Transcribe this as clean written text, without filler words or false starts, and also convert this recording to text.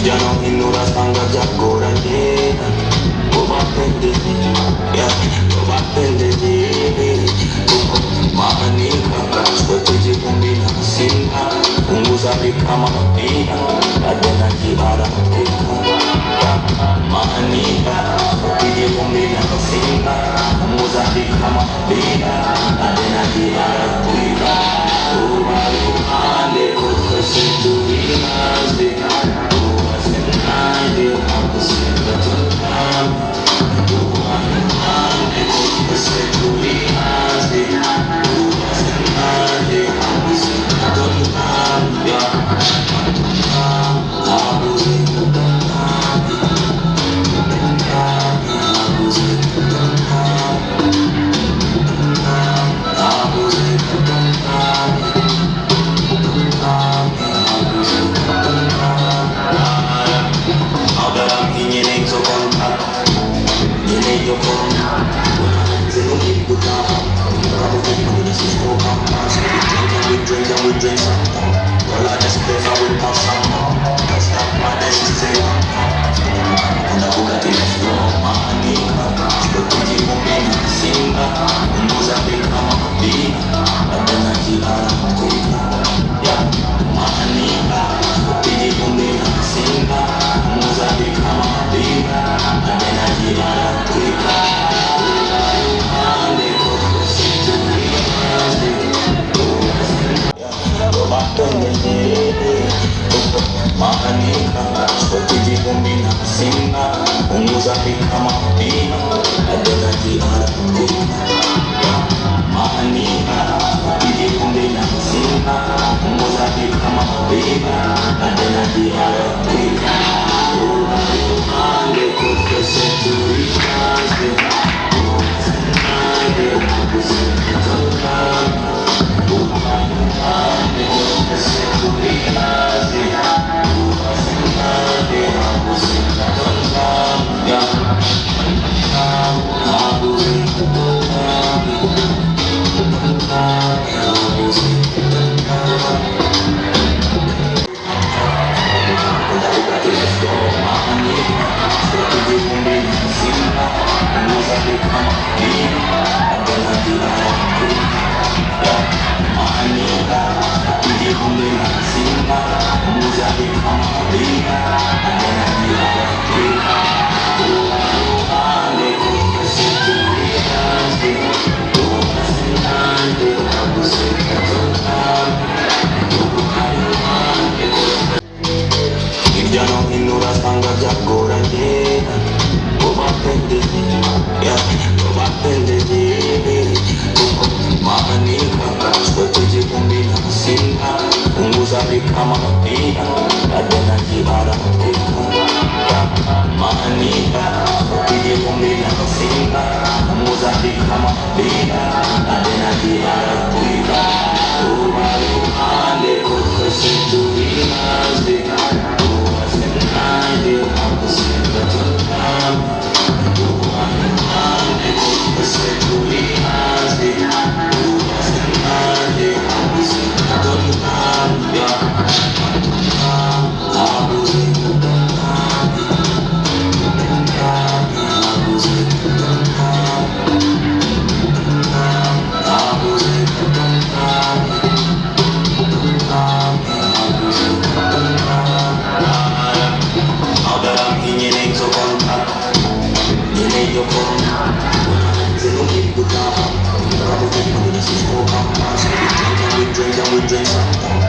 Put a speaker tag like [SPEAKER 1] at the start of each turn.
[SPEAKER 1] Vijana inurastanga jagoraje Wapendezi Wapendezi Mahanika Swatiji kumbina singa Punguza kama pia Adena jihara Mahanika Swatiji kumbina singa Punguza kama pia Adena jihara Umale Ukasetuinazi we drink some more. Well, I just play for we pop some more. That's not my destiny. Kuna Bugatti na flow, mahanika. Swatiji kumbina singa. Punguza kama mabina. Adena jihara mahanika. Swatiji kumbina singa. Punguza kama mabina. Adena jihara Mahanika, swatiji kumbina singa Punguza kama pina Adena jihara Mahanika, swatiji kumbina singa Punguza kama pina Adena jihara Ande kukese tuikaze Ande kukese tuikaze Vijana inurastanga jagoraje Wapendezi Wapendezi Mahanika Swatiji kumbina singa Punguza kama pia Adena jihara Mahanika Swatiji kumbina singa Punguza kama pia Adena jihara Umale Ukasetuinazi we drink some more.